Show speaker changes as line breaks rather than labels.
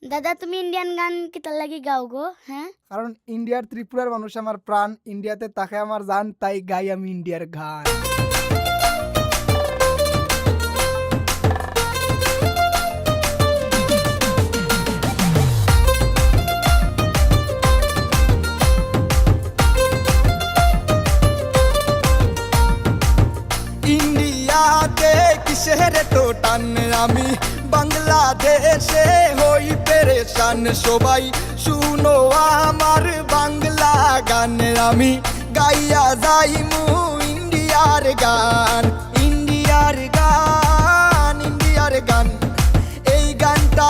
দাদা তুমি ইন্ডিয়ান গান কিতার লাগি গাও গো? হ্যাঁ,
কারণ ইন্ডিয়ার ত্রিপুরার মানুষ আমার প্রাণ, ইন্ডিয়াতে তাকে আমার জান, তাই গাই আমি ইন্ডিয়ার গান।
ইন্ডিয়াতে কিসের তো টান, আমি বাংলাদেশে হই পেরেশান। সবাই শুনো আমার বাংলা গান, আমি গাইয়া যাইমু ইন্ডিয়ার গান। ইন্ডিয়ার গান, ইন্ডিয়ার গান, এই গানটা